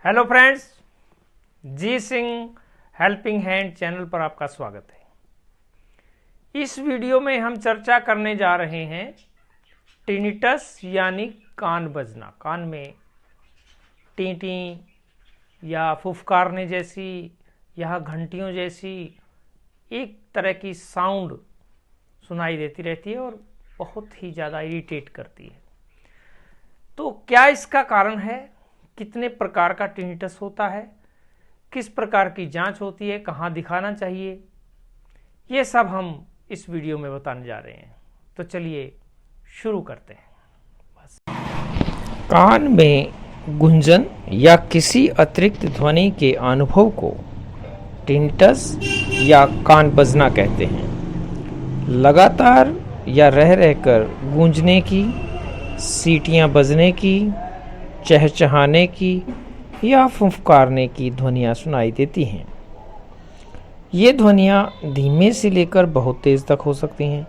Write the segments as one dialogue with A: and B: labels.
A: Hello friends, जी Singh helping hand channel पर आपका स्वागत है। इस वीडियो में हम चर्चा करने जा रहे हैं टिनिटस यानी कान बजना। कान में टी टी या फुफकारने जैसी या घंटियों जैसी एक तरह की साउंड सुनाई देती रहती है और बहुत ही ज़्यादा इरिटेट करती है। तो क्या इसका कारण है? कितने प्रकार का टिनिटस होता है? किस प्रकार की जांच होती है? कहाँ दिखाना चाहिए? ये सब हम इस वीडियो में बताने जा रहे हैं। तो चलिए शुरू करते हैं। बस कान में गुंजन या किसी अतिरिक्त ध्वनि के अनुभव को टिनिटस या कान बजना कहते हैं। लगातार या रह रहकर गूंजने की, सीटियां बजने की, चहचहाने की या फुफकारने की ध्वनियाँ सुनाई देती हैं। ये ध्वनियाँ धीमे से लेकर बहुत तेज़ तक हो सकती हैं।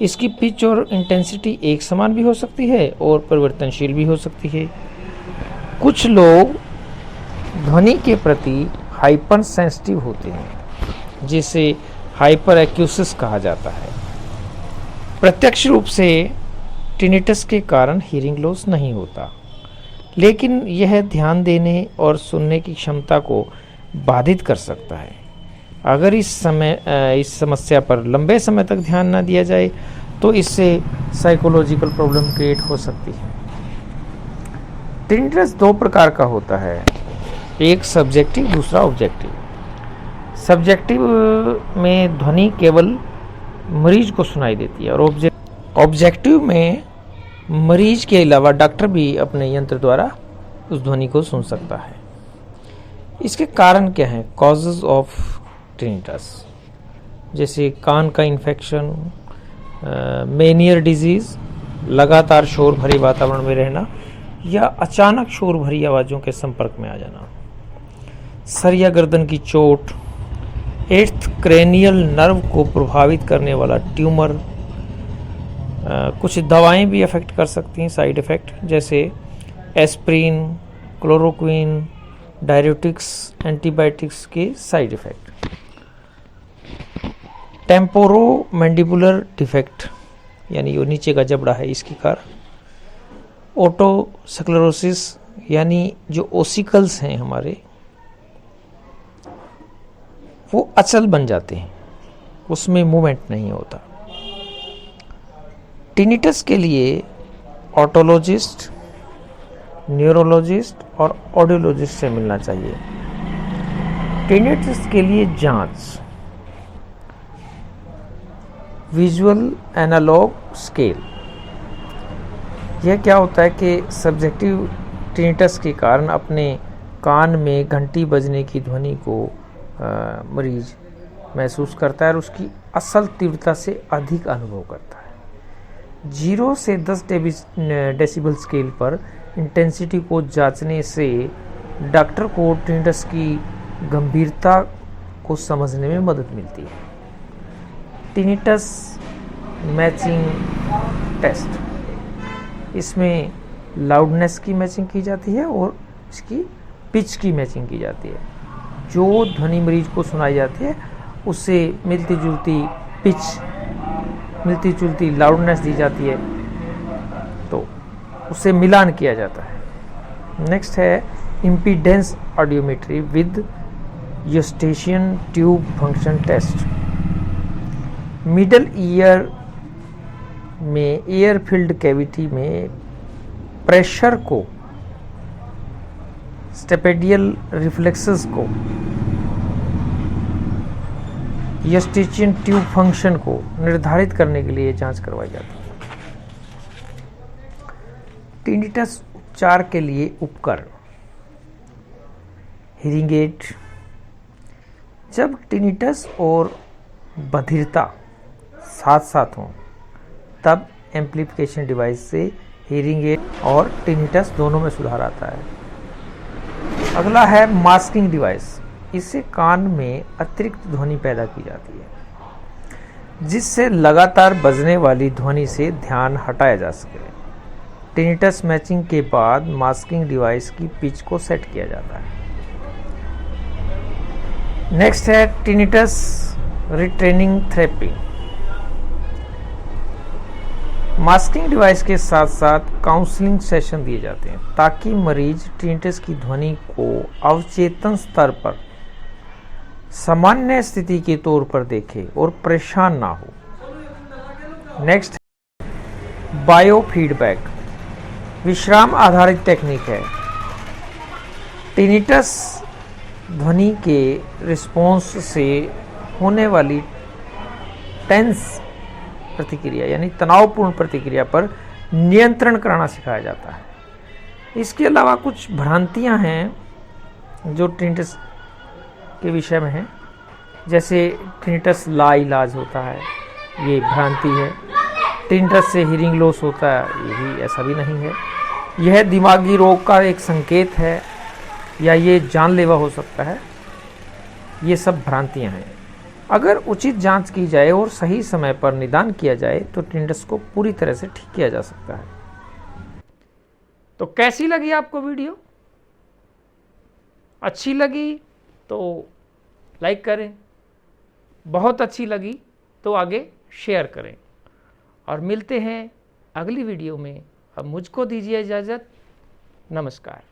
A: इसकी पिच और इंटेंसिटी एक समान भी हो सकती है और परिवर्तनशील भी हो सकती है। कुछ लोग ध्वनि के प्रति हाइपर सेंसिटिव होते हैं, जिसे हाइपर एक्यूसिस कहा जाता है। प्रत्यक्ष रूप से टिनिटस के कारण हियरिंग लॉस नहीं होता, लेकिन यह ध्यान देने और सुनने की क्षमता को बाधित कर सकता है। अगर इस समस्या पर लंबे समय तक ध्यान न दिया जाए तो इससे साइकोलॉजिकल प्रॉब्लम क्रिएट हो सकती है। टिनिटस दो प्रकार का होता है, एक सब्जेक्टिव, दूसरा ऑब्जेक्टिव। सब्जेक्टिव में ध्वनि केवल मरीज को सुनाई देती है और ऑब्जेक्टिव में मरीज के अलावा डॉक्टर भी अपने यंत्र द्वारा उस ध्वनि को सुन सकता है। इसके कारण क्या हैं? कॉजेज ऑफ टिनिटस, जैसे कान का इन्फेक्शन, मेनियर डिजीज, लगातार शोर भरे वातावरण में रहना या अचानक शोर भरी आवाज़ों के संपर्क में आ जाना, सर या गर्दन की चोट, एट्थ क्रेनियल नर्व को प्रभावित करने वाला ट्यूमर। कुछ दवाएं भी अफेक्ट कर सकती हैं, साइड इफ़ेक्ट, जैसे एस्प्रिन, क्लोरोक्विन, डायरेटिक्स, एंटीबायोटिक्स के साइड इफ़ेक्ट। टेम्पोरोमैंडिबुलर डिफेक्ट यानी वो नीचे का जबड़ा है, इसके कारण। ओटोस्क्लेरोसिस यानी जो ओसिकल्स हैं हमारे, वो अचल बन जाते हैं, उसमें मूवमेंट नहीं होता। टिनिटस के लिए ऑटोलॉजिस्ट, न्यूरोलॉजिस्ट और ऑडियोलॉजिस्ट से मिलना चाहिए। टिनिटस के लिए जांच, विजुअल एनालॉग स्केल। यह क्या होता है कि सब्जेक्टिव टिनिटस के कारण अपने कान में घंटी बजने की ध्वनि को मरीज महसूस करता है और उसकी असल तीव्रता से अधिक अनुभव करता है। 0 से 10 डेसिबल स्केल पर इंटेंसिटी को जांचने से डॉक्टर को टिनिटस की गंभीरता को समझने में मदद मिलती है। टिनिटस मैचिंग टेस्ट, इसमें लाउडनेस की मैचिंग की जाती है और इसकी पिच की मैचिंग की जाती है। जो ध्वनि मरीज को सुनाई जाती है उससे मिलती जुलती पिच, मिलती जुलती लाउडनेस दी जाती है, तो उससे मिलान किया जाता है। नेक्स्ट है impedance audiometry with Eustachian tube function test. Middle ear में एयर फिल्ड कैविटी में प्रेशर को, स्टेपेडियल रिफ्लेक्सेस को, यूस्टेशियन ट्यूब फंक्शन को निर्धारित करने के लिए जांच करवाई जाती है। टिनिटस उपचार के लिए उपकरण, हियरिंग एड। जब टिनिटस और बधिरता साथ साथ हों तब एम्प्लीफिकेशन डिवाइस से हियरिंग एड और टिनिटस दोनों में सुधार आता है। अगला है मास्किंग डिवाइस। इससे कान में अतिरिक्त ध्वनि पैदा की जाती है, जिससे लगातार बजने वाली ध्वनि से ध्यान हटाया जा सके। टिनिटस मैचिंग के बाद मास्किंग डिवाइस की पिच को सेट किया जाता है। नेक्स्ट है tinnitus retraining therapy. Masking device के साथ साथ काउंसलिंग सेशन दिए जाते हैं ताकि मरीज टिनिटस की ध्वनि को अवचेतन स्तर पर सामान्य स्थिति के तौर पर देखे और परेशान ना हो। नेक्स्ट बायो फीडबैक विश्राम आधारित टेक्निक है। टिनिटस ध्वनि के रिस्पॉन्स से होने वाली टेंस प्रतिक्रिया यानी तनावपूर्ण प्रतिक्रिया पर नियंत्रण कराना सिखाया जाता है। इसके अलावा कुछ भ्रांतियां हैं जो टिनिटस के विषय में हैं, जैसे टिनिटस लाइलाज होता है, ये भ्रांति है। टिनिटस से हियरिंग लॉस होता है, ये भी ऐसा भी नहीं है। यह दिमागी रोग का एक संकेत है या ये जानलेवा हो सकता है, ये सब भ्रांतियां हैं। अगर उचित जांच की जाए और सही समय पर निदान किया जाए तो टिनिटस को पूरी तरह से ठीक किया जा सकता है। तो कैसी लगी आपको वीडियो? अच्छी लगी तो लाइक करें, बहुत अच्छी लगी तो आगे शेयर करें, और मिलते हैं अगली वीडियो में। अब मुझको दीजिए इजाज़त। नमस्कार।